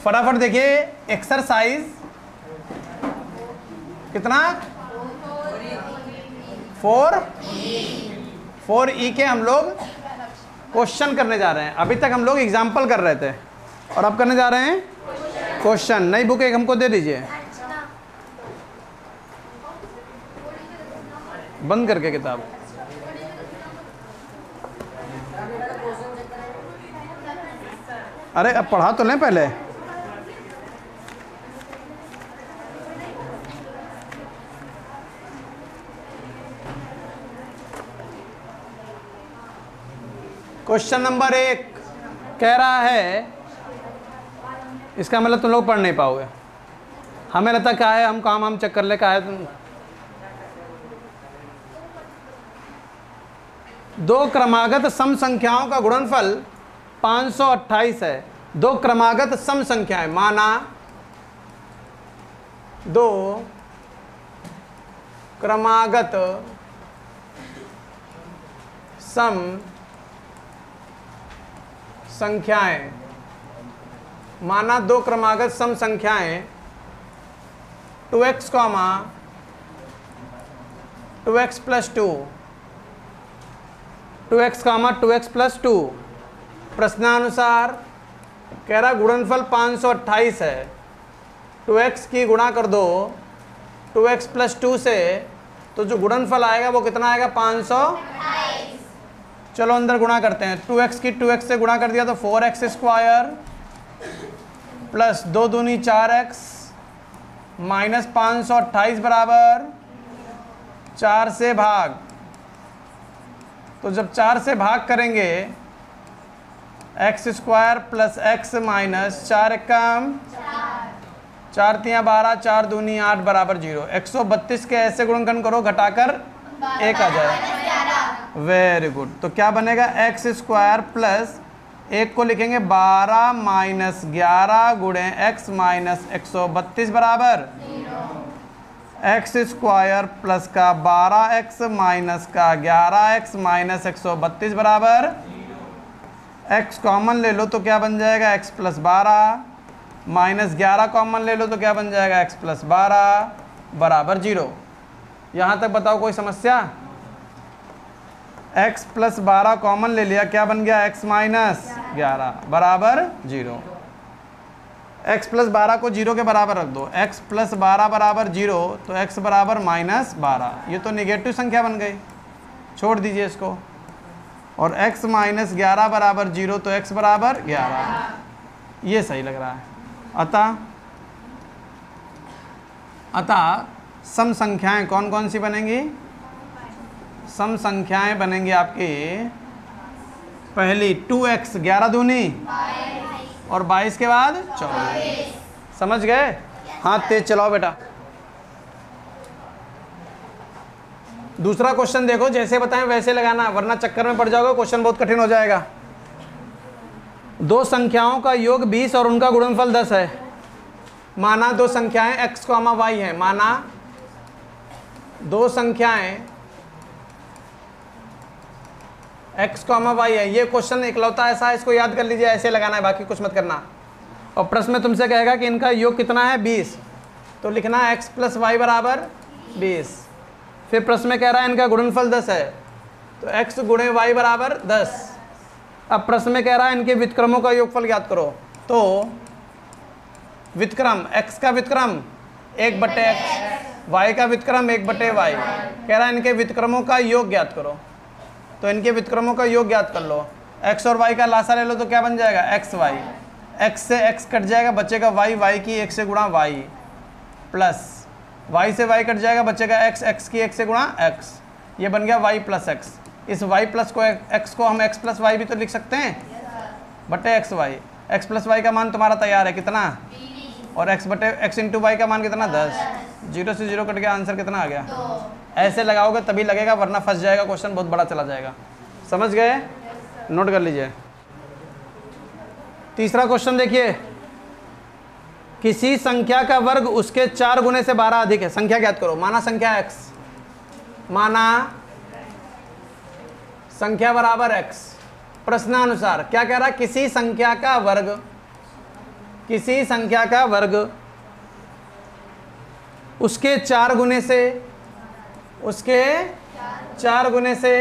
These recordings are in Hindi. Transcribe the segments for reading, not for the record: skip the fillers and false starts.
फटाफट देखिए एक्सरसाइज कितना 4E के हम लोग क्वेश्चन करने जा रहे हैं। अभी तक हम लोग एग्जाम्पल कर रहे थे और अब करने जा रहे हैं क्वेश्चन। नई बुक एक हमको दे दीजिए, बंद करके किताब। अरे अब पढ़ा तो लें पहले। क्वेश्चन नंबर 1 कह रहा है, इसका मतलब तुम लोग पढ़ नहीं पाओगे। हमें लगता क्या है, हम काम हम चेक कर ले क्या है। तुम दो क्रमागत सम संख्याओं का गुणनफल 528 है। दो क्रमागत सम संख्याएं, माना दो क्रमागत सम संख्याएं, माना दो क्रमागत सम संख्याएं 2x, 2x plus 2, 2x, 2x plus 2। प्रश्नानुसार कह रहा गुणनफल 528 है। 2x की गुणा कर दो 2x प्लस 2 से, तो जो गुणनफल आएगा वो कितना आएगा 528। चलो अंदर गुणा करते हैं। 2x की 2x से गुणा कर दिया तो 4x स्क्वायर प्लस 2 दूनी 4x माइनस 528 बराबर 4 से भाग। तो जब 4 से भाग करेंगे x square plus x minus 4 एकम 4 तियाँ 12, 4 दूनी 8 बराबर 0। 132 के ऐसे गुणनखंड करो, घटाकर 1 आ जाए। Very good. तो क्या बनेगा, एक्स स्क्वायर प्लस 1 को लिखेंगे 12 माइनस 11 गुणे एक्स माइनस 132 बराबर एक्स स्क्वायर प्लस का 12x माइनस का 11x माइनस 132 बराबर x कॉमन ले लो तो क्या बन जाएगा x प्लस 12 माइनस 11 कॉमन ले लो तो क्या बन जाएगा x प्लस 12 बराबर 0। यहाँ तक बताओ कोई समस्या? x प्लस 12 कॉमन ले लिया, क्या बन गया x माइनस 11 बराबर 0। x प्लस 12 को 0 के बराबर रख दो, x प्लस 12 बराबर 0, तो x बराबर माइनस 12। ये तो निगेटिव संख्या बन गई, छोड़ दीजिए इसको। और x माइनस 11 बराबर 0, तो x बराबर 11। ये सही लग रहा है। अतः सम संख्याएं कौन कौन सी बनेंगी? सम संख्याएं बनेंगी आपकी पहली 2x 11 दूनी और 22 के बाद 24। समझ गए? हाथ तेज चलाओ बेटा। दूसरा क्वेश्चन देखो, जैसे बताएं वैसे लगाना, वरना चक्कर में पड़ जाओगे, क्वेश्चन बहुत कठिन हो जाएगा। दो संख्याओं का योग 20 और उनका गुणनफल 10 है। माना दो संख्याएं x, y है। माना दो संख्याएं x, y है। ये क्वेश्चन इकलौता ऐसा है, इसको याद कर लीजिए, ऐसे लगाना है, बाकी कुछ मत करना। और प्रश्न में तुमसे कहेगा कि इनका योग कितना है 20, तो लिखना है x प्लस वाई बराबर 20। फिर प्रश्न में कह रहा है इनका गुणनफल 10 है, तो x गुणे y बराबर 10। अब प्रश्न में कह रहा है इनके व्युत्क्रमों का योगफल ज्ञात करो। तो व्युत्क्रम, x का व्युत्क्रम 1/x, y का व्युत्क्रम 1/y। कह रहा है इनके व्युत्क्रमों का योग ज्ञात करो। तो इनके व्युत्क्रमों का योग ज्ञात कर लो। x और y का लासा ले लो तो क्या बन जाएगा xy। x से x कट जाएगा, बचेगा y, y की 1 से गुणा y, प्लस y से y कट जाएगा, बचेगा x, x की 1 से गुणा x। ये बन गया y प्लस x। इस y प्लस को x को हम x प्लस y भी तो लिख सकते हैं, बटे X Y. x plus y का मान तुम्हारा तैयार है कितना, और x बटे x इंटू वाई का मान कितना 10। 0 से 0 कट गया, आंसर कितना आ गया। ऐसे लगाओगे तभी लगेगा, वरना फंस जाएगा, क्वेश्चन बहुत बड़ा चला जाएगा। समझ गए? नोट कर लीजिए। तीसरा क्वेश्चन देखिए, किसी संख्या का वर्ग उसके 4 गुने से 12 अधिक है। संख्या ज्ञात करो। माना संख्या x, माना संख्या बराबर x। प्रश्नानुसार क्या कह रहा है, किसी संख्या का वर्ग किसी संख्या का वर्ग उसके 4 गुने से, उसके 4 गुने से,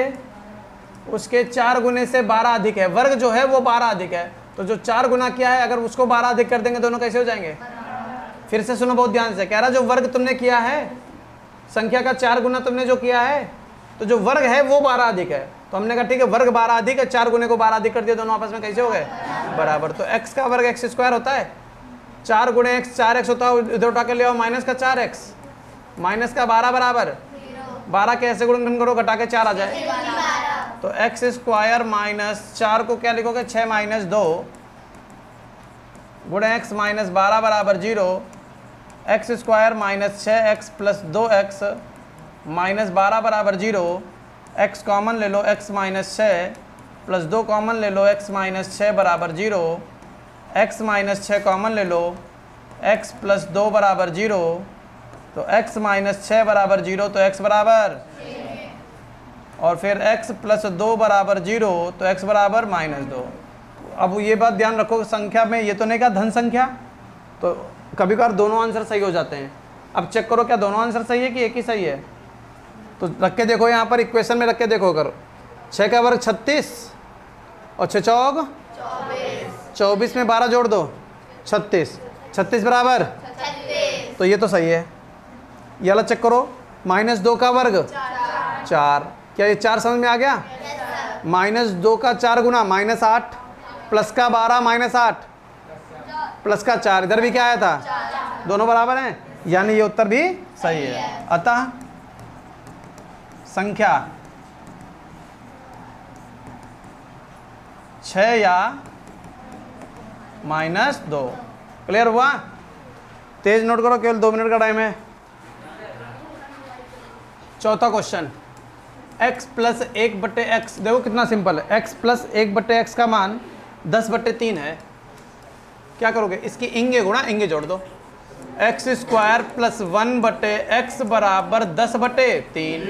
उसके 4 गुने से 12 अधिक है। वर्ग जो है वो 12 अधिक है, तो जो 4 गुना किया है अगर उसको 12 अधिक कर देंगे दोनों कैसे हो जाएंगे? फिर से सुनो बहुत ध्यान से, कह रहा जो वर्ग तुमने किया है, संख्या का 4 गुना तुमने जो किया है, तो जो वर्ग है वो 12 अधिक है। तो हमने कहा ठीक है, वर्ग 12 अधिक है, 4 गुने को 12 अधिक कर दिया, दोनों आपस में कैसे हो गए? बराबर। तो x का वर्ग x स्क्वायर होता है, 4 गुणे x 4x होता है, इधर उठा के ले आओ माइनस का 4x, माइनस का 12 बराबर 12 के ऐसे गुणनखंड करो, घटा के 4 आ जाए, तो x स्क्वायर माइनस 4 को क्या लिखोगे? 6 माइनस 2 गुणे x माइनस 12 बराबर 0, x square minus 6x plus 2x minus 12 बराबर 0, x कॉमन ले लो, x माइनस 6 प्लस 2 कॉमन ले लो, x माइनस 6 बराबर 0, x माइनस 6 कॉमन ले लो, x प्लस 2 बराबर 0, तो x माइनस 6 बराबर 0, तो x बराबर, और फिर x प्लस 2 बराबर 0, तो x बराबर माइनस 2। अब ये बात ध्यान रखो, संख्या में ये तो नहीं कहा धन संख्या, तो कभी कभार दोनों आंसर सही हो जाते हैं। अब चेक करो क्या दोनों आंसर सही है कि एक ही सही है? तो रख के देखो, यहाँ पर इक्वेशन में रख के देखो, करो 6 का वर्ग 36 और 6 चौक 24 में 12 जोड़ दो 36, 36 बराबर 36, तो ये तो सही है। ये वाला चेक करो, माइनस 2 का वर्ग 4, क्या ये 4 समझ में आ गया? माइनस 2 का 4 गुना माइनस 8, प्लस का 12 माइनस 8, प्लस का 4, इधर भी क्या आया था? दोनों बराबर हैं, यानी ये उत्तर भी सही है। अतः संख्या 6 या माइनस 2। क्लियर हुआ? तेज नोट करो, केवल 2 मिनट का टाइम है। चौथा क्वेश्चन, x प्लस 1/x, देखो कितना सिंपल है। x प्लस 1/x का मान 10/3 है। क्या करोगे? इसकी इंगे गुणा इंगे जोड़ दो, एक्स स्क्वायर प्लस 1/x बराबर 10/3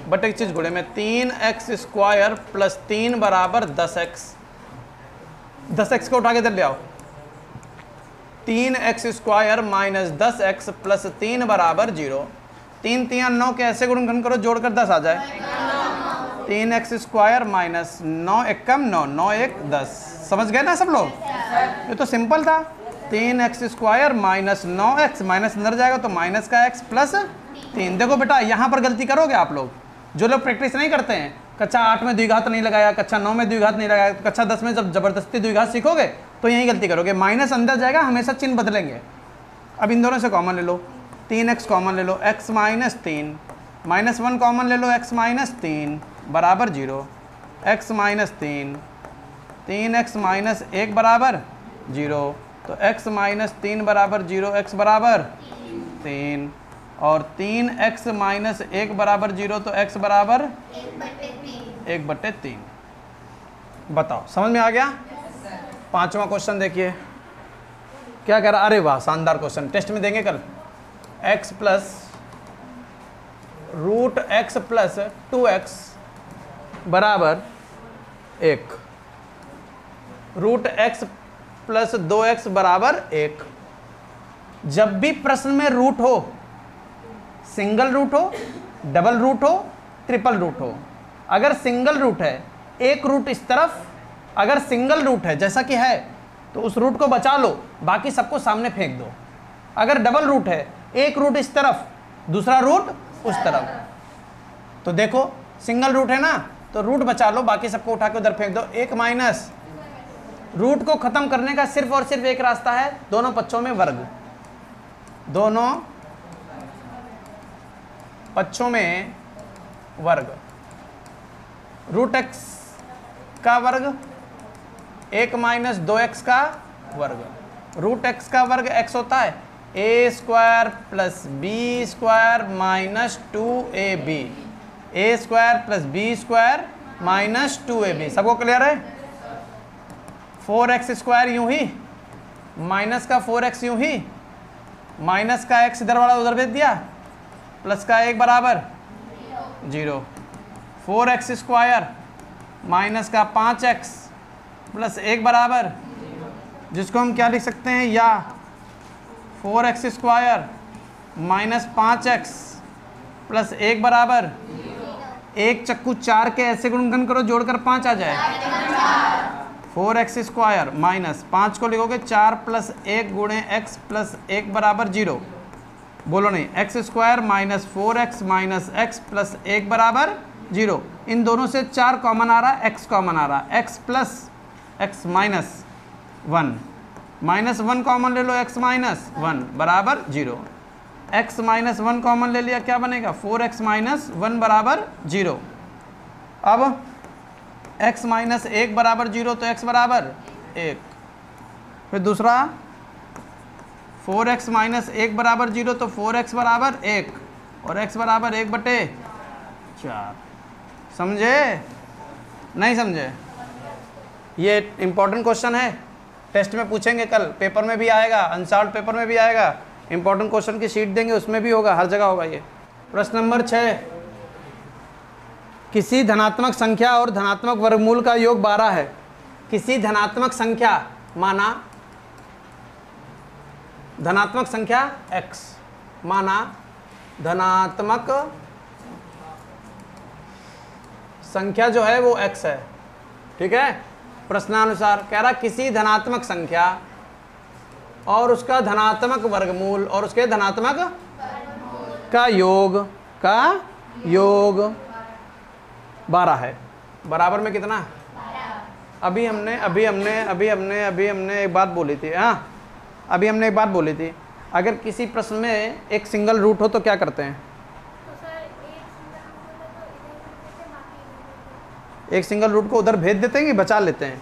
बटे की चीज गुणे में 3x स्क्वायर प्लस 3 बराबर 10x। 10x को उठा के इधर ले आओ, 3x square minus 10x plus 3 बराबर 0। 3 3 9 के ऐसे गुणनखंड करो, जोड़कर 10 आ जाए, 3x स्क्वायर माइनस 9 एकम 9, 9 1 10। समझ गए ना सब लोग? ये तो सिंपल था। 3x square minus 9x, minus अंदर जाएगा तो माइनस का x प्लस 3। देखो बेटा, यहाँ पर गलती करोगे आप लोग, जो लोग प्रैक्टिस नहीं करते हैं, कक्षा 8 में द्विघात नहीं लगाया, कक्षा 9 में द्विघात नहीं लगाया, कक्षा 10 में जब जबरदस्ती द्विघात सीखोगे तो यही गलती करोगे। माइनस अंदर जाएगा, हमेशा चिन्ह बदलेंगे। अब इन दोनों से कॉमन ले लो, 3x कॉमन ले लो, x माइनस 3, माइनस 1 कॉमन ले लो, x माइनस 3 बराबर 0, x माइनस 3, 3x माइनस 1 बराबर 0, तो x माइनस 3 बराबर 0, x बराबर 3, और 3x माइनस 1 बराबर 0, तो x बराबर 1/3। बताओ, समझ में आ गया? पांचवा क्वेश्चन देखिए क्या कह रहा। अरे वाह, शानदार क्वेश्चन, टेस्ट में देंगे कल। x plus root x plus 2x बराबर 1, रूट x प्लस 2x बराबर 1। जब भी प्रश्न में रूट हो, सिंगल रूट हो, डबल रूट हो, ट्रिपल रूट हो, अगर सिंगल रूट है एक रूट इस तरफ, अगर सिंगल रूट है जैसा कि है तो उस रूट को बचा लो, बाकी सबको सामने फेंक दो। अगर डबल रूट है एक रूट इस तरफ, दूसरा रूट उस तरफ, तो देखो सिंगल रूट है ना, तो रूट बचा लो, बाकी सबको उठा के उधर फेंक दो। 1 माइनस रूट को खत्म करने का सिर्फ और सिर्फ एक रास्ता है, दोनों पक्षों में वर्ग, दोनों पक्षों में वर्ग। रूट x का वर्ग 1 माइनस 2x का वर्ग, रूट x का वर्ग x होता है a square plus B square minus 2ab, a square plus B square minus 2ab। सबको क्लियर है? 4x स्क्वायर यूं ही, माइनस का 4x यूं ही, माइनस का x इधर वाला उधर भेज दिया, प्लस का 1 बराबर 0। 4x स्क्वायर माइनस का 5x प्लस 1 बराबर जिसको हम क्या लिख सकते हैं, या 4x² माइनस 5x प्लस 1 बराबर, एक चक्कू 4 के ऐसे गुणनखंड करो जोड़कर 5 आ जाए। 4x² माइनस 5 को लिखोगे 4 प्लस 1 गुणे x प्लस 1 बराबर 0। बोलो नहीं, x² minus 4x minus x plus 1 बराबर 0। इन दोनों से 4 कॉमन आ रहा है, x कॉमन आ रहा है, x plus x minus 1 minus 1 common ले लो, x माइनस 1 बराबर 0। x माइनस 1 कॉमन ले लिया, क्या बनेगा, 4x माइनस 1 बराबर 0। अब x माइनस 1 बराबर 0 तो x बराबर 1। फिर दूसरा 4x माइनस 1 बराबर 0 तो 4x बराबर 1 और x बराबर 1/4। समझे नहीं समझे? ये इम्पोर्टेंट क्वेश्चन है, टेस्ट में पूछेंगे, कल पेपर में भी आएगा, अनसॉल्व्ड पेपर में भी आएगा, इंपॉर्टेंट क्वेश्चन की शीट देंगे उसमें भी होगा, हर जगह होगा ये। प्रश्न नंबर 6, किसी धनात्मक संख्या और धनात्मक वर्गमूल का योग 12 है। किसी धनात्मक संख्या, माना धनात्मक संख्या x, माना धनात्मक संख्या जो है वो x है, ठीक है। प्रश्नानुसार कह रहा किसी धनात्मक संख्या और उसका धनात्मक वर्गमूल और उसके धनात्मक का योग 12 है। बराबर में कितना? अभी हमने एक बात बोली थी, हाँ अभी हमने एक बात बोली थी, अगर किसी प्रश्न में एक सिंगल रूट हो तो क्या करते हैं? एक सिंगल रूट को उधर भेज देते हैं कि बचा लेते हैं?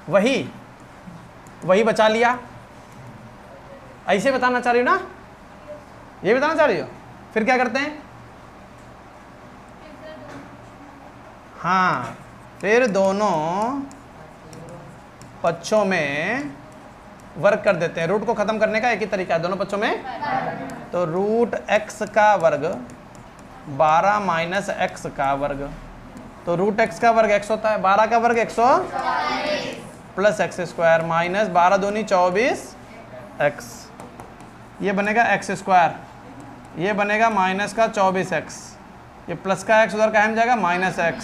वही बचा लिया। ऐसे बताना चाह रही हो ना, ये बताना चाह रही हो? फिर क्या करते हैं? हाँ, फिर दोनों पक्षों में वर्ग कर देते हैं। रूट को खत्म करने का एक ही तरीका है, दोनों पक्षों में। तो रूट x का वर्ग 12 माइनस x का वर्ग, तो रूट x का वर्ग x होता है, 12 का वर्ग 140 प्लस x² माइनस 12 दूनी 24x, ये बनेगा x², ये बनेगा माइनस का 24x, ये प्लस का x उधर कहाँ जाएगा, माइनस x,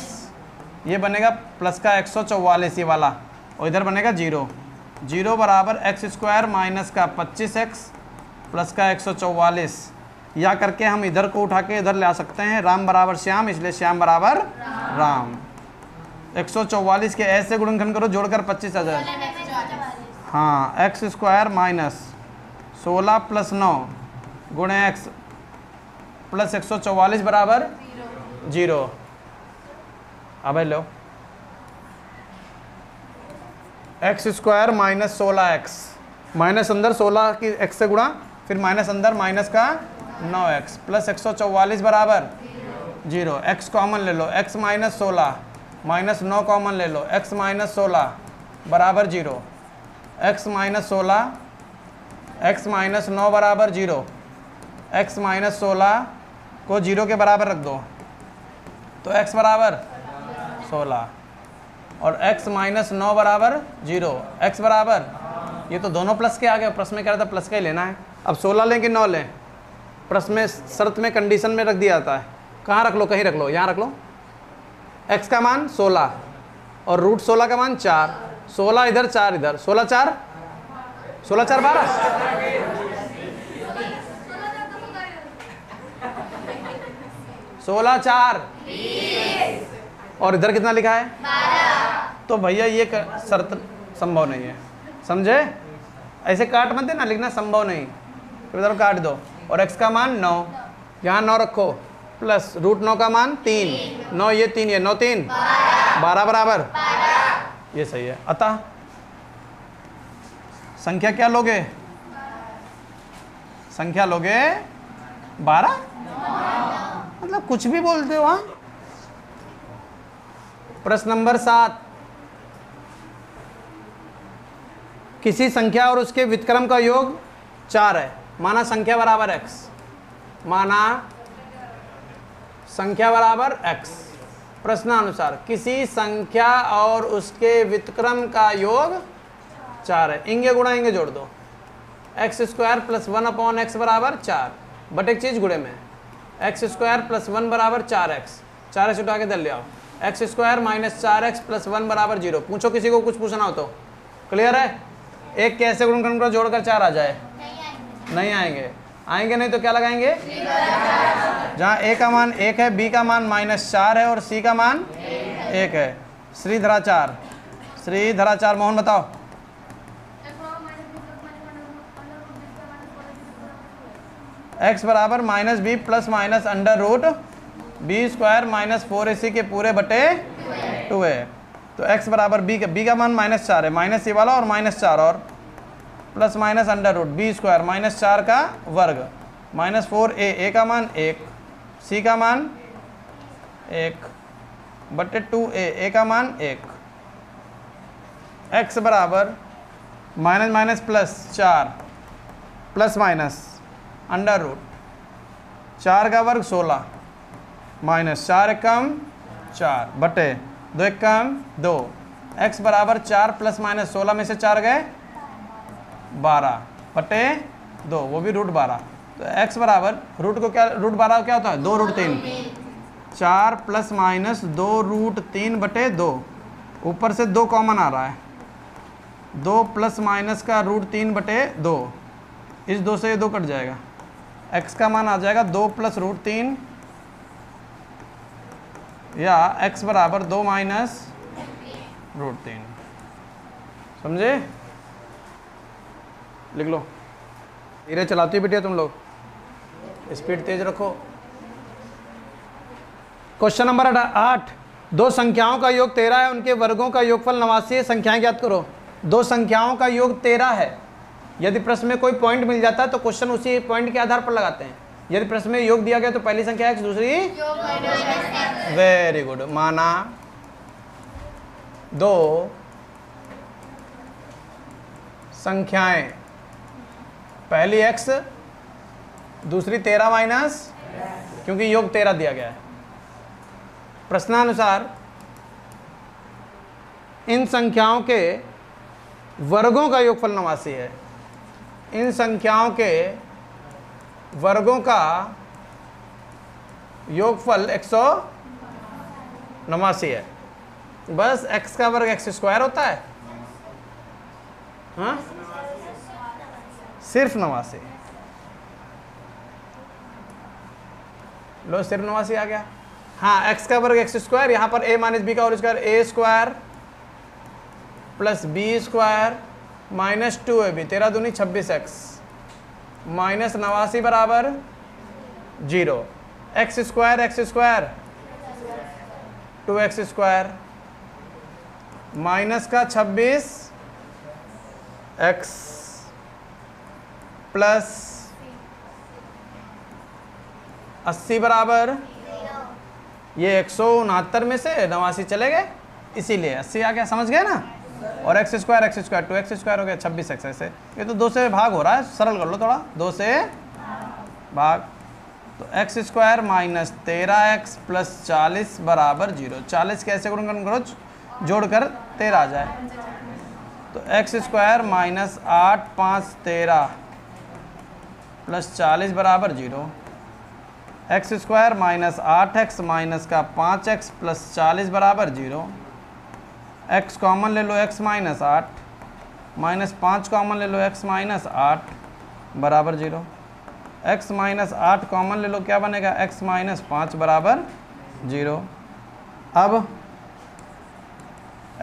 ये बनेगा प्लस का 144 ये वाला, और इधर बनेगा 0 बराबर x² माइनस का 25x प्लस का 144। या करके हम इधर को उठा के इधर ले आ सकते हैं, राम बराबर श्याम, इसलिए श्याम बराबर राम। 144 के ऐसे गुणनखंड करो जोड़कर 25 आ जाए। हाँ, x² माइनस 16 प्लस 9 गुणे x प्लस 144 बराबर 0। अब लो x² माइनस 16x, माइनस अंदर 16 की x से गुणा, फिर माइनस अंदर माइनस का 9x प्लस 144 बराबर 0। x कॉमन ले लो, x माइनस 16 माइनस 9 कॉमन ले लो, x माइनस 16 बराबर 0, x माइनस 16 x माइनस 9 बराबर 0, x माइनस 16 को 0 के बराबर रख दो तो x बराबर 16 और x माइनस 9 बराबर 0, x बराबर, ये तो दोनों प्लस के आ गए, प्रश्न में कह रहा था प्लस का ही लेना है। अब 16 लें कि 9 लें? प्रश्न में शर्त में कंडीशन में रख दिया जाता है, कहाँ रख लो, कहीं रख लो, यहाँ रख लो। x का मान 16 और रूट 16 का मान 4, 16 इधर 4 इधर, 16 4 12, 16 4 और इधर कितना लिखा है 12। तो भैया ये शर्त संभव नहीं है, समझे? ऐसे काट मत देना, लिखना संभव नहीं, तो इधर काट दो। और x का मान 9, यहाँ 9 रखो, प्लस रूट 9 का मान 3, 9 ये 3 ये 9 3 12 बराबर, ये सही है। अतः संख्या क्या लोगे? संख्या लोगे 12, मतलब कुछ भी बोलते हो। हाँ, प्रश्न नंबर 7, किसी संख्या और उसके व्युत्क्रम का योग 4 है, माना संख्या बराबर x, माना संख्या बराबर x। प्रश्नानुसार किसी संख्या और उसके व्युत्क्रम का योग 4 है, इंगे गुणा इंगे जोड़ दो, x square plus 1 upon x बराबर 4, बट एक चीज़ गुणे में, एक्स स्क्वायर प्लस 1 बराबर 4x, 4x उठा के दल ले आओ, x square minus 4x plus 1 बराबर 0। पूछो किसी को कुछ पूछना हो तो। क्लियर है? एक कैसे गुणनखंड को जोड़कर 4 आ जाए? नहीं आएंगे। आएंगे नहीं तो क्या लगाएंगे? जहाँ a का मान 1 है, b का मान -4 है और c का मान 1 है। श्रीधराचार, श्रीधराचार मोहन बताओ। x बराबर -b plus minus under root B square minus 4ac के पूरे बटे 2 है। तो x बराबर b का मान -4 है, माइनस ये वाला और -4 और plus minus under root B square -4 का वर्ग -4a का मान 1, c का मान 1 बटे 2a का मान 1। x बराबर minus minus plus 4 plus minus under root 4 का वर्ग 16 माइनस 4 एकम 4 बटे 2 एकम 2। x बराबर 4 प्लस माइनस 16 में से 4 गए 12 बटे 2, वो भी रूट 12। तो x बराबर रूट को क्या, रूट 12 क्या होता है? 2 रूट 3, 4 प्लस माइनस 2 रूट 3 बटे 2, ऊपर से 2 कॉमन आ रहा है, 2 प्लस माइनस का रूट 3 बटे 2, इस 2 से ये 2 कट जाएगा, x का मान आ जाएगा 2 प्लस रूट 3 या x बराबर 2 माइनस रूट 3। समझे? लिख लो। धीरे चलाती बेटिया तुम लोग, स्पीड तेज रखो। क्वेश्चन नंबर 8, दो संख्याओं का योग 13 है, उनके वर्गों का योगफल 89 है, संख्याएं ज्ञात करो। दो संख्याओं का योग 13 है। यदि प्रश्न में कोई पॉइंट मिल जाता है तो क्वेश्चन उसी पॉइंट के आधार पर लगाते हैं। यदि प्रश्न में योग दिया गया तो पहली संख्या x, दूसरी वेरी गुड। माना दो संख्याएं, पहली x दूसरी 13 माइनस, क्योंकि योग 13 दिया गया है। प्रश्नानुसार इन संख्याओं के वर्गों का योगफल 89 है। इन संख्याओं के वर्गों का योगफल 189 है। बस x का वर्ग x स्क्वायर होता है, हाँ, सिर्फ 89। लो सिर्फ 89 आ गया। हाँ, x का वर्ग x स्क्वायर, यहाँ पर a माइनस बी का whole square, a square plus B square minus 2ab, 13 दूनी 26x माइनस 89 बराबर 0। x square 2x square minus का 26x प्लस 80 बराबर, ये 169 में से 89 चले गए, इसीलिए 80 आ गया। समझ गए ना? और x स्क्वायर 2x स्क्वायर हो गया 26x। ऐसे ये तो 2 से भाग हो रहा है, सरल कर लो थोड़ा, 2 से भाग। तो x square minus 13x plus 40 बराबर 0। 40 कैसे गुणन करो? जोड़कर 13 आ जाए। तो x स्क्वायर माइनस 8 5 13 प्लस 40 बराबर 0। X square minus 8x minus का 5x प्लस 40 बराबर 0। x कॉमन ले लो, x माइनस 8 माइनस 5 कॉमन ले लो, x माइनस 8 बराबर 0। x माइनस 8 कॉमन ले लो, क्या बनेगा? x माइनस 5 बराबर 0। अब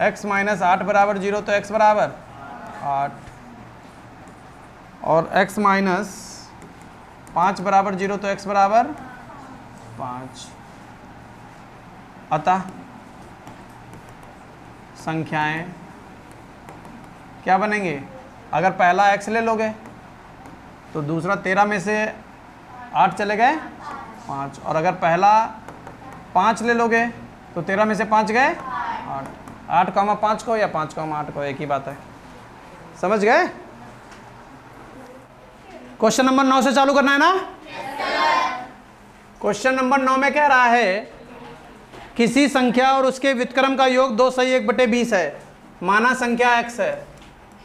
x माइनस 8 बराबर 0, तो x बराबर 8 और x माइनस 5 बराबर 0, तो x बराबर 5। अतः संख्याएं क्या बनेंगी? अगर पहला x ले लोगे तो दूसरा 13 में से 8 चले गए 5, और अगर पहला 5 ले लोगे तो 13 में से 5 गए 8। 8 कॉमा 5 को या 5 कॉमा 8 को, एक ही बात है। समझ गए? क्वेश्चन नंबर 9 से चालू करना है ना? क्वेश्चन नंबर 9 में कह रहा है किसी संख्या और उसके व्युत्क्रम का योग 2 सही 1/20 है। माना संख्या x है,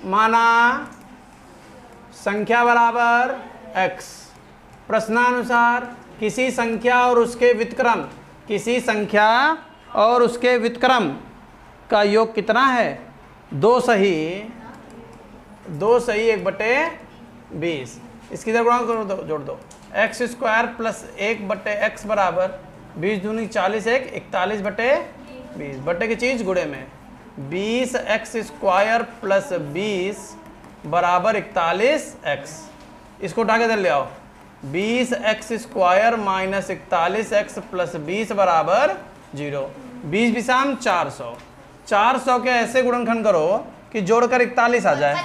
माना संख्या बराबर x। प्रश्नानुसार किसी संख्या और उसके व्युत्क्रम, किसी संख्या और उसके व्युत्क्रम का योग कितना है? 2 सही 1/20। इसकी तरफ गुणा कर दो, जोड़ दो। एक्स स्क्वायर प्लस 1/x बराबर 20 दूनी 40, 41/20 बटे की चीज़ गुणे में 20x स्क्वायर प्लस 20 बराबर 41x। इसको उठा के इधर ले आओ। 20x square minus 41x plus 20 बराबर 0। 20 बिसाम 400। 400 के ऐसे गुणनखंड करो कि जोड़कर 41 आ जाए।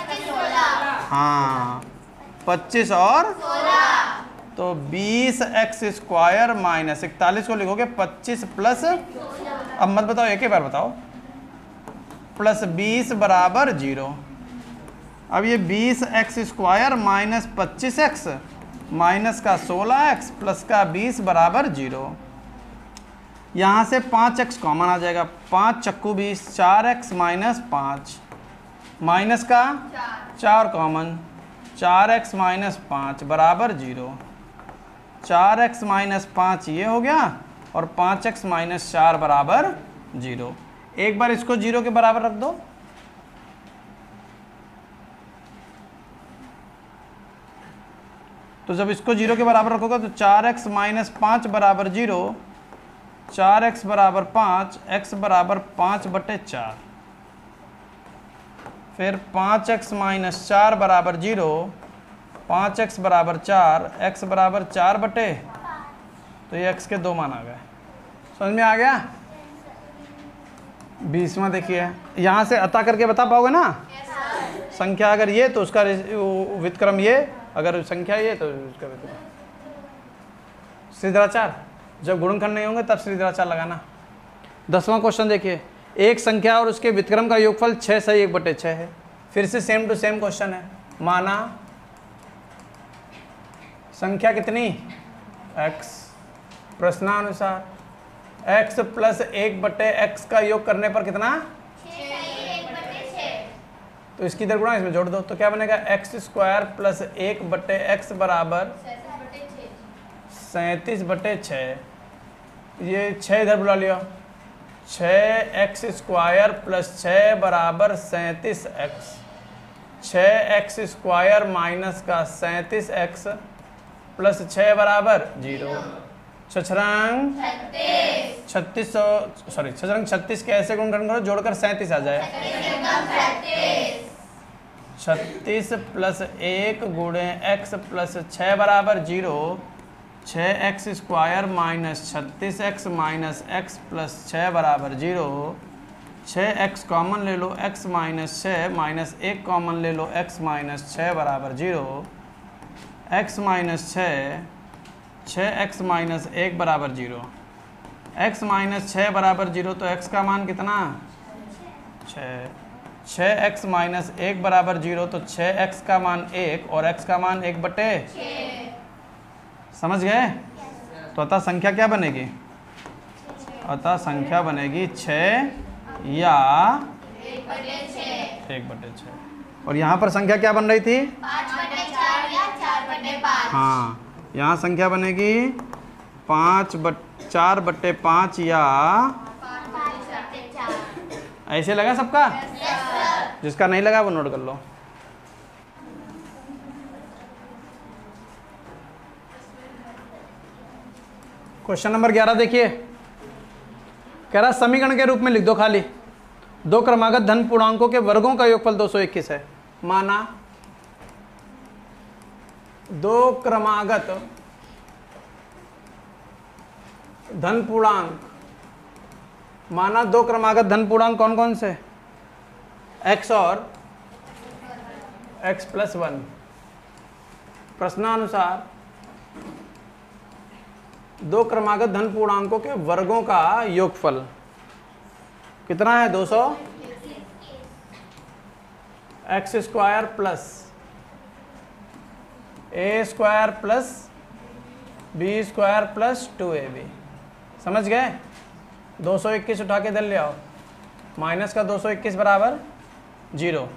हाँ 25 और 16। तो 20x स्क्वायर माइनस 41 को लिखोगे 25 प्लस, अब मत बताओ, एक ही बार बताओ, प्लस 20 बराबर 0। अब ये 20x square minus 25x minus का 16x प्लस का 20 बराबर 0। यहाँ से 5x कॉमन आ जाएगा। 5 चक्कू 20, 4x माइनस 5 माइनस का 4 कॉमन, 4x माइनस 5 बराबर 0। 4x माइनस 5 ये हो गया और 5x माइनस 4 बराबर 0। एक बार इसको 0 के बराबर रख दो। तो जब इसको 0 के बराबर रखोगे तो 4x माइनस 5 बराबर 0, 4x बराबर 5, x बराबर 5/4। फिर 5x माइनस 4 बराबर 0, 5x बराबर 4, x बराबर 4 बटे, तो ये x के 2 मान आ गए। समझ में आ गया? 20वां देखिए, यहाँ से अता करके बता पाओगे ना? संख्या अगर ये तो उसका व्युत्क्रम ये, अगर संख्या ये तो उसका व्युत्क्रम। श्रीधराचार, जब गुणनखंड नहीं होंगे तब श्रीधराचार लगाना। 10वां क्वेश्चन देखिए, एक संख्या और उसके व्युत्क्रम का योगफल 6 सही 1/6 है। फिर से सेम टू सेम क्वेश्चन है। माना संख्या कितनी? x। प्रश्नानुसार x प्लस 1/x का योग करने पर कितना? 6 तो इसकी इधर गुणा इसमें जोड़ दो, तो क्या बनेगा? x स्क्वायर प्लस 1/x बराबर 37/6। ये 6 इधर बुला लिया। 6x स्क्वायर प्लस 6 बराबर 37x। 6x स्क्वायर माइनस का 37x प्लस 6 बराबर 0। छछरंग 36 के ऐसे गुणनखंड करो जोड़कर 37 आ जाए। 36 प्लस 1 गुणे x प्लस 6 बराबर 0। 6x square minus 36x minus x plus 6 बराबर 0। 6x कॉमन ले लो, x माइनस 6 माइनस 1 कॉमन ले लो, x माइनस 6 बराबर 0। x माइनस 6x माइनस 1 बराबर 0। x माइनस 6 बराबर 0, तो x का मान कितना? 6। 6x माइनस 1 बराबर 0, तो 6x का मान 1 और x का मान 1/6। समझ गए? तो अतः संख्या क्या बनेगी? अतः संख्या बनेगी 6 या 1/6। और यहाँ पर संख्या क्या बन रही थी? 5/4 या 4/5। हाँ, यहाँ संख्या बनेगी 4/5 या 5/4। ऐसे लगा सबका? जिसका नहीं लगा वो नोट कर लो। क्वेश्चन नंबर 11 देखिए, कह रहा समीकरण के रूप में लिख दो खाली। 2 क्रमागत धन पूर्णांकों के वर्गों का योगफल 221 है। माना 2 क्रमागत धन पूर्णांक, माना 2 क्रमागत धन पूर्णांक कौन कौन से? x और x प्लस 1। प्रश्नानुसार 2 क्रमागत धन पूर्णांकों के वर्गों का योगफल कितना है? 200 x square plus a square plus b square plus 2ab। समझ गए? 221 उठा के इधर ले आओ। माइनस का 221 बराबर 0।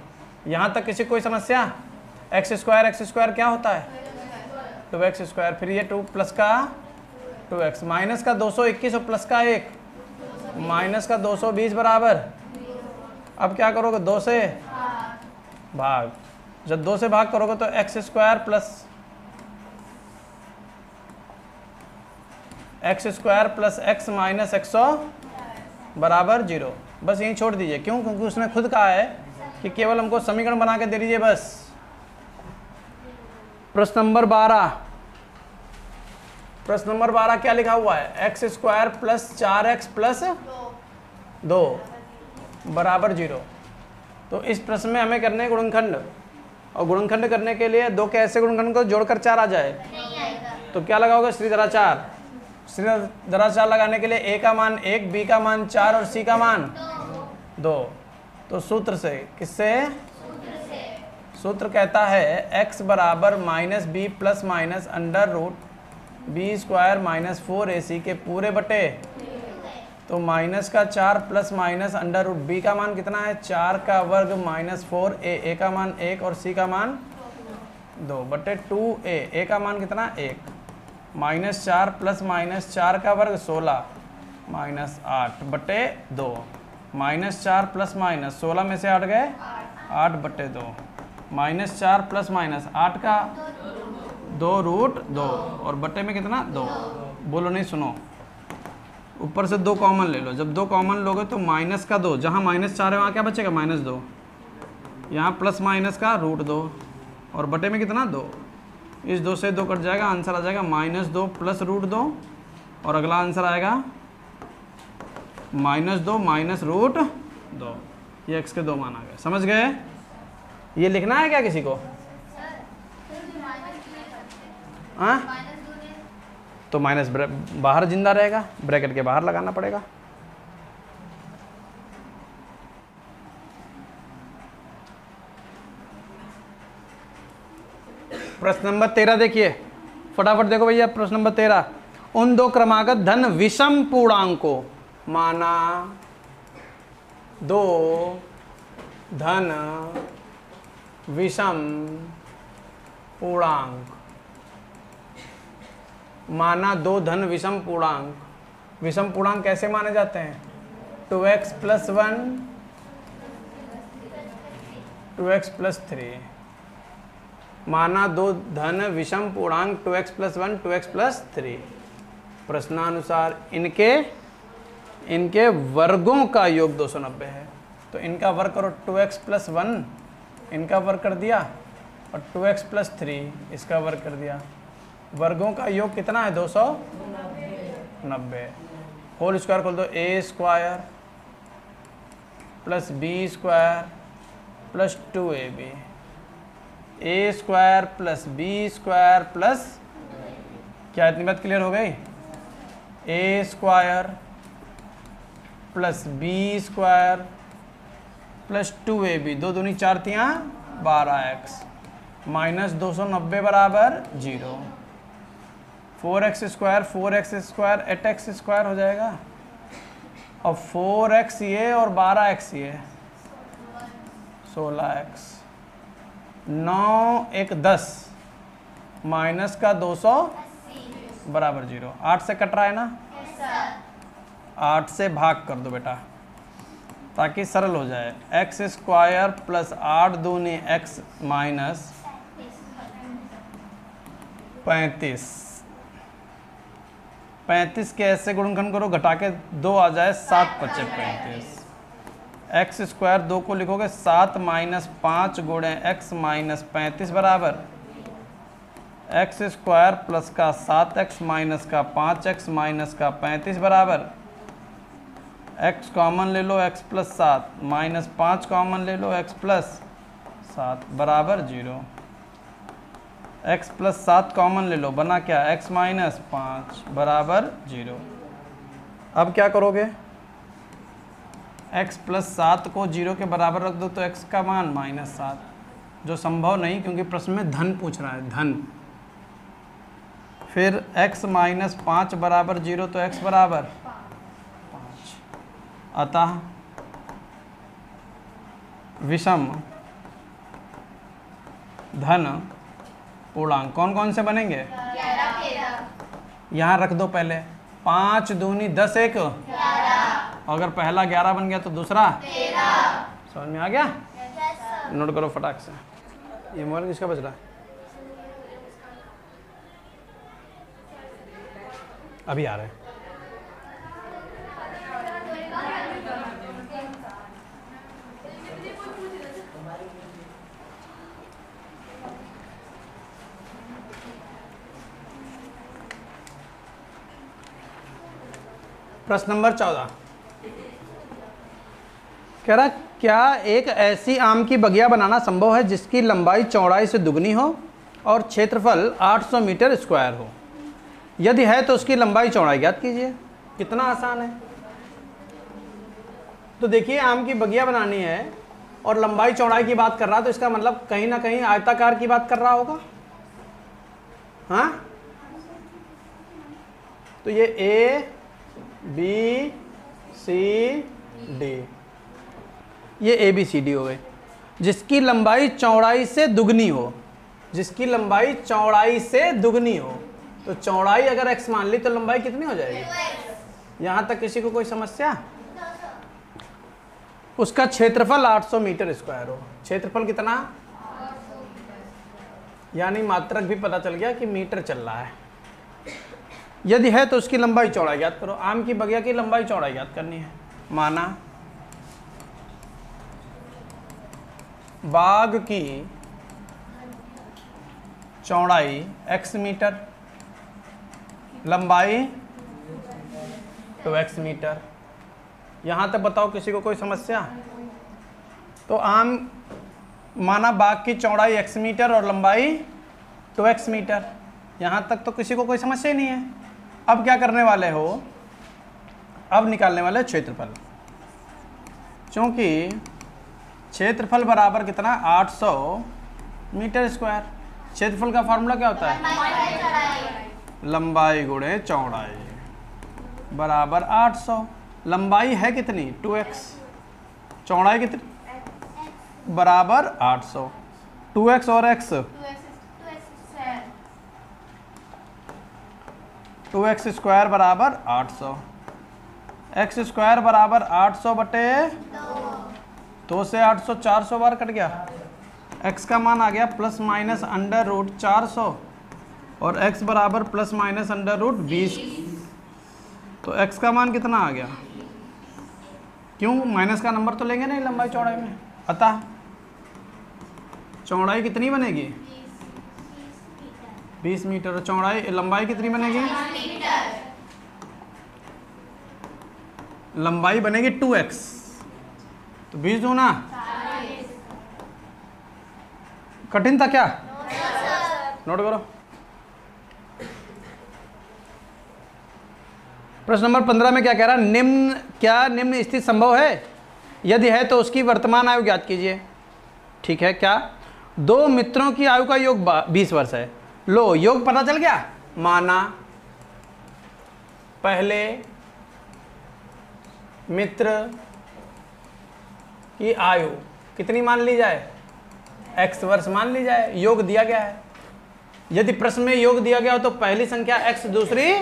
यहाँ तक किसी कोई समस्या? एक्स स्क्वायर क्या होता है? 2x square. फिर ये 2 प्लस का 2x, माइनस का 221 और प्लस का 1, माइनस का 220 बराबर। अब क्या करोगे? 2 से भाग। जब 2 से भाग करोगे तो x square plus x minus 100 बराबर 0। बस यही छोड़ दीजिए। क्यों? क्योंकि उसने खुद कहा है कि केवल हमको समीकरण बना के दे दीजिए बस। प्रश्न नंबर 12। प्रश्न नंबर 12 क्या लिखा हुआ है? X square plus 4x plus 2 बराबर 0। तो इस प्रश्न में हमें करने गुणनखंड, और गुणनखंड करने के लिए दो के ऐसे गुणनखंड को जोड़कर 4 आ जाए तो क्या लगाओगे? श्रीधराचार। श्रीधराचार लगाने के लिए a का मान 1, b का मान 4 और c का मान 2। तो सूत्र से, किससे? सूत्र कहता है x बराबर minus B plus minus under root B square minus 4ac के पूरे बटे। तो माइनस का 4 plus minus under root B का मान कितना है? 4 का वर्ग माइनस 4a, a का मान 1 और c का मान 2 बटे 2a, a का मान कितना? 1, माइनस 4 प्लस माइनस 4 का वर्ग 16 माइनस 8 बटे 2, माइनस 4 प्लस माइनस 16 में से 8 गए 8 बटे 2, माइनस 4 प्लस माइनस 8 का 2 रूट 2 और बटे में कितना? 2। बोलो नहीं, सुनो। ऊपर से 2 कॉमन ले लो। जब 2 कॉमन लोगे तो माइनस का 2, जहाँ माइनस 4 है वहाँ क्या बचेगा? माइनस 2। यहाँ प्लस माइनस का रूट 2 और बटे में कितना? 2। इस 2 से 2 कट जाएगा, आंसर आ जाएगा माइनस 2 प्लस रूट 2 और अगला आंसर आएगा माइनस 2 माइनस रूट 2। ये x के 2 मान आ गए। समझ गए? ये लिखना है क्या किसी को? हाँ, तो माइनस बाहर जिंदा रहेगा, ब्रैकेट के बाहर लगाना पड़ेगा। प्रश्न नंबर 13 देखिए, फटाफट देखो भैया। प्रश्न नंबर 13, उन दो क्रमागत धन विषम पूर्णांकों, माना 2 धन विषम पूर्णांक, माना 2 धन विषम पूर्णांक। विषम पूर्णांक कैसे माने जाते हैं? 2x plus 1, 2x plus 3। माना 2 धन विषम पूर्णांक 2x प्लस 1, 2x प्लस 3। प्रश्नानुसार इनके वर्गों का योग 290 है। तो इनका वर्ग करो, 2x प्लस 1 इनका वर्ग कर दिया और 2x प्लस 3 इसका वर्ग कर दिया। वर्गों का योग कितना है? 290। होल स्क्वायर खोल दो, a square plus b square plus 2ab, a square plus b square plus, क्या इतनी बात क्लियर हो गई? a square plus b square plus 2ab, 2 दूनी 4 तियाँ 12x माइनस 290 बराबर 0। 4x स्क्वायर 8x स्क्वायर हो जाएगा और 4x ये और 12x ये 16x, 9 1 10 माइनस का 200 बराबर 0। 8 से कट रहा है ना? 8 से भाग कर दो बेटा ताकि सरल हो जाए। एक्स स्क्वायर प्लस 8 दूनी x माइनस 35। 35 के ऐसे गुणनखंड करो, घटा के 2 आ जाए, 7 पच्चे 35। एक्स स्क्वायर 2 को लिखोगे 7 माइनस 5 गुणे x माइनस 35 बराबर एक्स स्क्वायर प्लस का 7x माइनस का 5x माइनस का 35 बराबर x कॉमन ले लो, x प्लस 7 माइनस 5 कॉमन ले लो, x प्लस 7 बराबर 0। x प्लस 7 कॉमन ले लो, बना क्या? x माइनस 5 बराबर 0। अब क्या करोगे? x प्लस 7 को 0 के बराबर रख दो तो x का मान माइनस 7, जो संभव नहीं क्योंकि प्रश्न में धन पूछ रहा है, धन। फिर x माइनस 5 बराबर 0 तो x बराबर 5। अतः विषम धन पूर्णांक कौन कौन से बनेंगे? 11 13 यहाँ रख दो पहले, 5 दूनी 10 1 11 अगर पहला 11 बन गया तो दूसरा 13। समझ में आ गया? Yes sir. नोट करो फटाक से। ये मोबाइल किसका बज रहा है? अभी आ रहे हैं। प्रश्न नंबर 14 कह रहा, क्या एक ऐसी आम की बगिया बनाना संभव है जिसकी लंबाई चौड़ाई से दुगनी हो और क्षेत्रफल 800 मीटर स्क्वायर हो? यदि है तो उसकी लंबाई चौड़ाई ज्ञात कीजिए। कितना आसान है। तो देखिए, आम की बगिया बनानी है और लंबाई चौड़ाई की बात कर रहा है, तो इसका मतलब कहीं ना कहीं आयताकार की बात कर रहा होगा। हाँ, तो ये ए बी सी डी, ये ए बी सी डी हो गए। जिसकी लंबाई चौड़ाई से दुगनी हो, जिसकी लंबाई चौड़ाई से दुगनी हो, तो चौड़ाई अगर x मान ली तो लंबाई कितनी हो जाएगी? यहां तक किसी को कोई समस्या? उसका क्षेत्रफल 800 मीटर स्क्वायर हो। क्षेत्रफल कितना? यानी मात्रक भी पता चल गया कि मीटर चल रहा है। यदि है तो उसकी लंबाई चौड़ाई ज्ञात करो। आम की बगिया की लंबाई चौड़ाई ज्ञात करनी है। माना बाग की चौड़ाई x मीटर, लंबाई 2x मीटर। यहाँ तक बताओ किसी को कोई समस्या? तो आम माना बाग की चौड़ाई x मीटर और लंबाई 2x मीटर। यहाँ तक तो किसी को कोई समस्या ही नहीं है। अब क्या करने वाले हो? अब निकालने वाले क्षेत्रफल। क्योंकि क्षेत्रफल बराबर कितना? 800 मीटर स्क्वायर। क्षेत्रफल का फॉर्मूला क्या होता है? लंबाई गुणे चौड़ाई बराबर 800। लंबाई है कितनी? 2x। चौड़ाई कितनी? बराबर 800। 2x और x 2x स्क्वायर बराबर 800। x स्क्वायर बराबर 800 बटे 2 से 800 400 बार कट गया। x का मान आ गया प्लस माइनस अंडर रूट 400 और x बराबर प्लस माइनस अंडर रूट 20। तो x का मान कितना आ गया? क्यों? माइनस का नंबर तो लेंगे नहीं लंबाई चौड़ाई में। अतः चौड़ाई कितनी बनेगी? 20 मीटर। चौड़ाई लंबाई कितनी बनेगी? लंबाई बनेगी 2x, तो 20 दूना। कठिन था क्या? नोट करो। प्रश्न नंबर 15 में क्या कह रहा है? क्या निम्न स्थिति संभव है? यदि है तो उसकी वर्तमान आयु ज्ञात कीजिए। ठीक है। क्या? दो मित्रों की आयु का योग 20 वर्ष है। लो, योग पता चल गया। माना पहले मित्र की आयु कितनी मान ली जाए? x वर्ष मान ली जाए। योग दिया गया है। यदि प्रश्न में योग दिया गया हो तो पहली संख्या x, दूसरी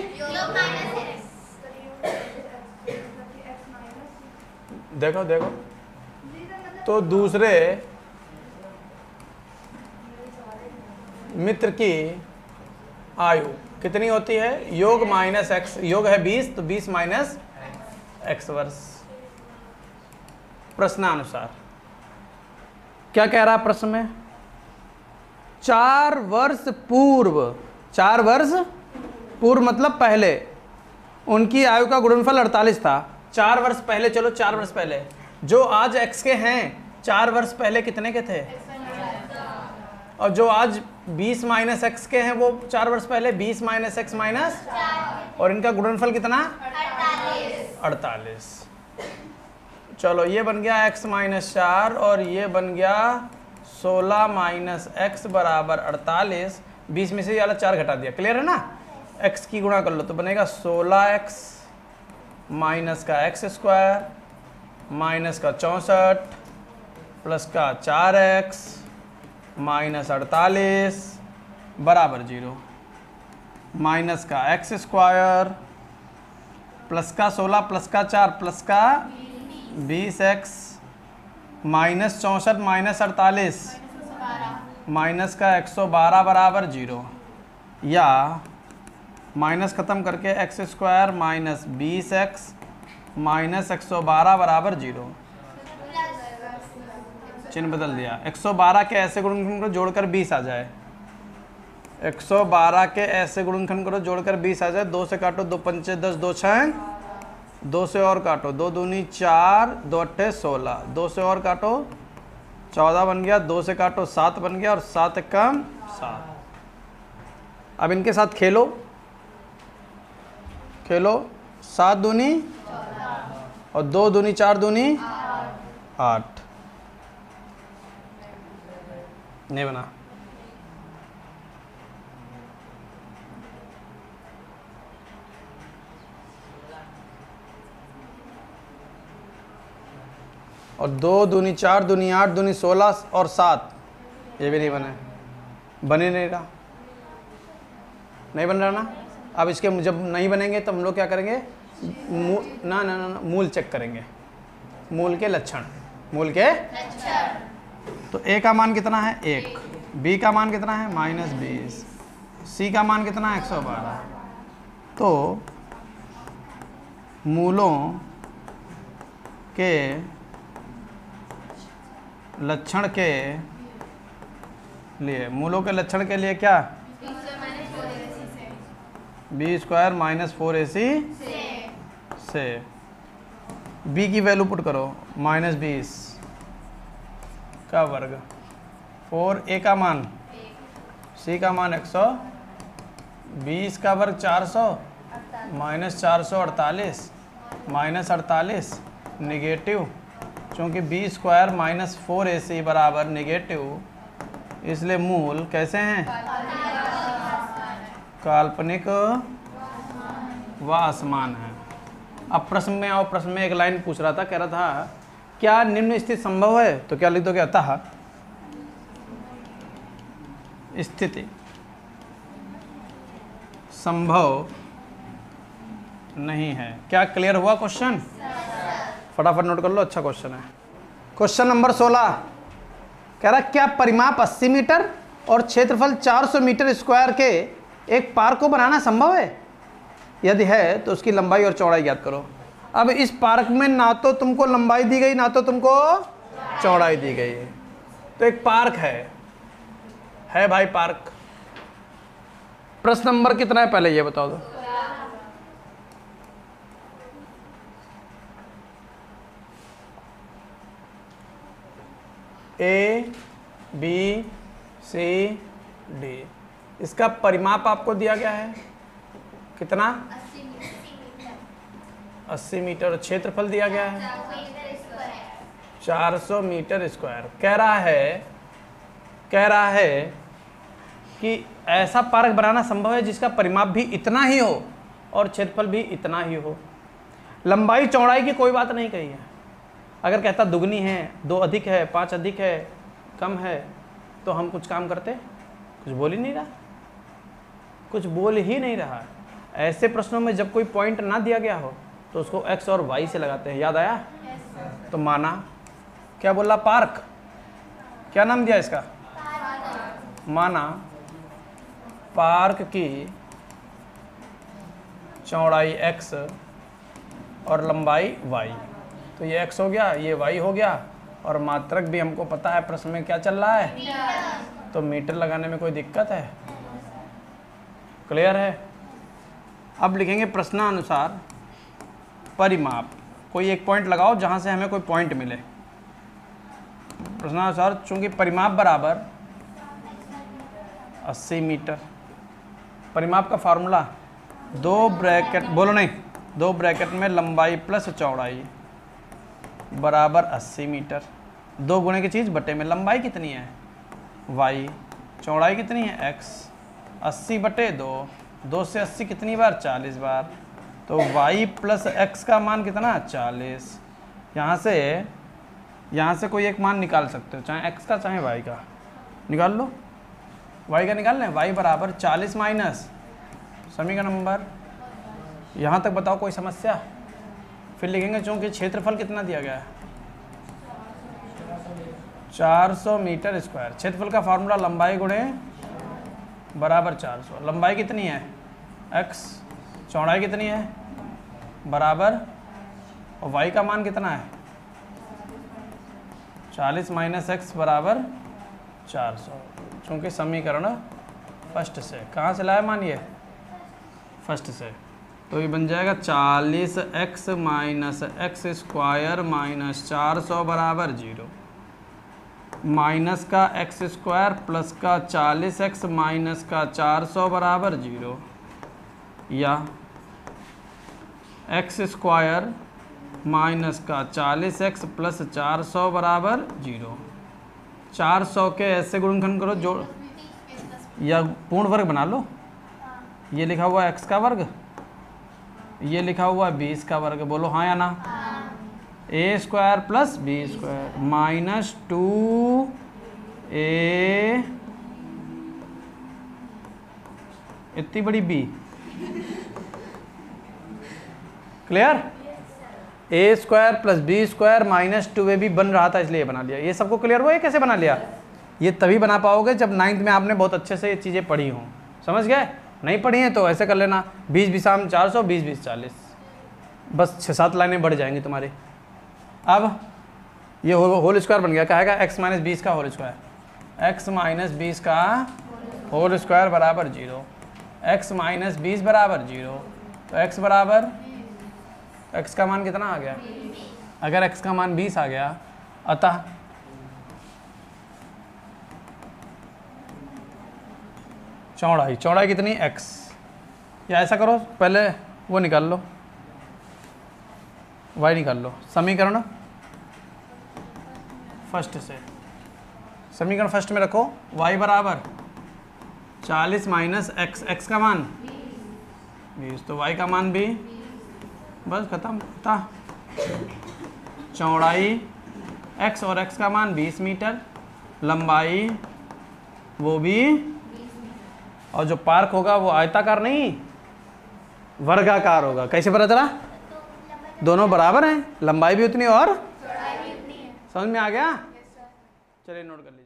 देखो देखो, तो दूसरे मित्र की आयु कितनी होती है? योग माइनस एक्स। योग है 20, तो 20 माइनस एक्स वर्ष। प्रश्नानुसार क्या कह रहा है प्रश्न में? 4 वर्ष पूर्व, 4 वर्ष पूर्व मतलब पहले, उनकी आयु का गुणनफल 48 था। 4 वर्ष पहले, चलो 4 वर्ष पहले, जो आज x के हैं 4 वर्ष पहले कितने के थे? और जो आज 20 माइनस एक्स के हैं वो 4 वर्ष पहले 20 माइनस एक्स माइनस, और इनका गुणनफल कितना? 48। चलो ये बन गया x माइनस 4 और ये बन गया 16 माइनस एक्स बराबर 48। 20 में से ये वाला 4 घटा दिया। क्लियर है ना? x की गुणा कर लो तो बनेगा 16x माइनस का एक्स स्क्वायर माइनस का 64 प्लस का 4x माइनस 48 बराबर 0। माइनस का एक्स स्क्वायर प्लस का 16 प्लस का 4 प्लस का 20x माइनस 64 माइनस 48 माइनस का 112 बराबर 0, या माइनस ख़त्म करके x square minus 20x minus 112 बराबर 0, चिन्ह बदल दिया। 112 के ऐसे गुणनखंड को जोड़कर 20 आ जाए, 112 के ऐसे गुणनखंड करो जोड़कर 20 आ जाए। 2 से काटो, 2 पंचे 10, 2 6, 2 से और काटो, 2 दूनी 4, 2 अट्ठे 16, 2 से और काटो 14 बन गया, 2 से काटो 7 बन गया और 7 कम 7। अब इनके साथ खेलो, 7 दूनी और 2 दूनी 4 दूनी 8, नहीं बना। और 2 दूनी 4 दूनी 8 दूनी 16 और 7, ये भी नहीं बने, बने नहीं रहा, नहीं बन रहा ना। अब इसके जब नहीं बनेंगे तो हम लोग क्या करेंगे, ना मूल चेक करेंगे, मूल के लक्षण, मूल के तो a का मान कितना है 1, b का मान कितना है -20, c का मान कितना है 112। तो मूलों के लक्षण के लिए, मूलों के लक्षण के लिए क्या, b स्क्वायर माइनस 4ac से b की वैल्यू पुट करो -20 का वर्ग, 4a का मान, c का मान 100, 20 का वर्ग 400 माइनस 448 माइनस 48 निगेटिव, चूँकि b स्क्वायर माइनस 4ac बराबर निगेटिव, इसलिए मूल कैसे हैं, काल्पनिक व असमान है। अब प्रश्न में आओ, प्रश्न में एक लाइन पूछ रहा था, कह रहा था क्या निम्न स्थिति संभव है, तो क्या लिख दोगे, अतः स्थिति संभव नहीं है। क्या क्लियर हुआ क्वेश्चन, फटाफट नोट कर लो, अच्छा क्वेश्चन है। क्वेश्चन नंबर 16 कह रहा क्या परिमाप 80 मीटर और क्षेत्रफल 400 मीटर स्क्वायर के एक पार्क को बनाना संभव है, यदि है तो उसकी लंबाई और चौड़ाई ज्ञात करो। अब इस पार्क में ना तो तुमको लंबाई दी गई ना तो तुमको चौड़ाई दी गई है, तो एक पार्क है भाई पार्क। प्रश्न नंबर कितना है पहले ये बताओ दो, A B C D, इसका परिमाप आपको दिया गया है कितना, 80 मीटर, क्षेत्रफल दिया गया है 400 मीटर स्क्वायर। कह रहा है कि ऐसा पार्क बनाना संभव है जिसका परिमाप भी इतना ही हो और क्षेत्रफल भी इतना ही हो। लंबाई चौड़ाई की कोई बात नहीं कही है। अगर कहता दुगनी है, 2 अधिक है, 5 अधिक है, कम है, तो हम कुछ काम करते, कुछ बोल ही नहीं रहा, कुछ बोल ही नहीं रहा। ऐसे प्रश्नों में जब कोई पॉइंट ना दिया गया हो तो उसको x और y से लगाते हैं, याद आया। तो माना क्या बोला, पार्क, क्या नाम दिया इसका, माना पार्क की चौड़ाई x और लंबाई y, तो ये x हो गया, ये y हो गया, और मात्रक भी हमको पता है प्रश्न में क्या चल रहा है, तो मीटर लगाने में कोई दिक्कत है, क्लियर है। अब लिखेंगे प्रश्नानुसार परिमाप, कोई एक पॉइंट लगाओ जहां से हमें कोई पॉइंट मिले। प्रश्नानुसार चूंकि परिमाप बराबर 80 मीटर, परिमाप का फार्मूला 2 ब्रैकेट, बोलो नहीं, 2 ब्रैकेट में लंबाई प्लस चौड़ाई बराबर 80 मीटर, 2 गुणे की चीज़ बटे में लंबाई कितनी है y, चौड़ाई कितनी है x, 80 बटे 2, 2 से 80 कितनी बार, 40 बार, तो y प्लस x का मान कितना, 40। यहाँ से कोई एक मान निकाल सकते हो, चाहे x का चाहे y का। निकाल लो, y का निकाल लें। y बराबर 40 माइनस समीकरण नंबर, यहाँ तक बताओ कोई समस्या? फिर लिखेंगे चूँकि क्षेत्रफल कितना दिया गया है 400 मीटर स्क्वायर। क्षेत्रफल का फार्मूला लंबाई गुणे बराबर 400। लंबाई कितनी है x, चौड़ाई कितनी है बराबर, और y का मान कितना है 40 माइनस एक्स बराबर 400। चूँकि समीकरण फर्स्ट से, कहाँ से लाया मान ये फर्स्ट से, तो ये बन जाएगा 40x minus x square minus 400 बराबर 0, माइनस का एक्स स्क्वायर प्लस का 40x माइनस का 400 बराबर 0, या एक्स स्क्वायर माइनस का 40x प्लस 400 बराबर 0। 400 के ऐसे गुणनखंड करो जोड़, या पूर्ण वर्ग बना लो। ये लिखा हुआ है x का वर्ग, ये लिखा हुआ है 20 का वर्ग। बोलो हाँ या ना? a square plus B square minus 2a इतनी बड़ी b। Clear? A square plus B square minus 2ab बन रहा था इसलिए बना लिया। ये सबको क्लियर हुआ? ये कैसे बना लिया? ये तभी बना पाओगे जब 9th में आपने बहुत अच्छे से ये चीज़ें पढ़ी हों। समझ गए? नहीं पढ़ी हैं तो ऐसे कर लेना, 20 20 400, 20 20 40, बस 6-7 लाइनें बढ़ जाएंगी तुम्हारी। अब ये होल स्क्वायर बन गया, कहेगा x माइनस 20 का होल स्क्वायर, x माइनस 20 का होल स्क्वायर बराबर 0, x माइनस 20 बराबर 0। तो x बराबर, x का मान कितना आ गया? अगर x का मान 20 आ गया, अतः चौड़ाई कितनी x, या ऐसा करो पहले वो निकाल लो, y निकाल लो। समीकरण फर्स्ट से, समीकरण फर्स्ट में रखो y बराबर 40 माइनस एक्स, x का मान 20, तो y का मान भी बस खत्म था। चौड़ाई x और x का मान 20 मीटर, लंबाई वो भी, और जो पार्क होगा वो आयताकार नहीं वर्गाकार होगा। कैसे पता चला? दोनों बराबर हैं, लंबाई भी उतनी और समझ में आ गया? चलिए नोट कर लीजिए।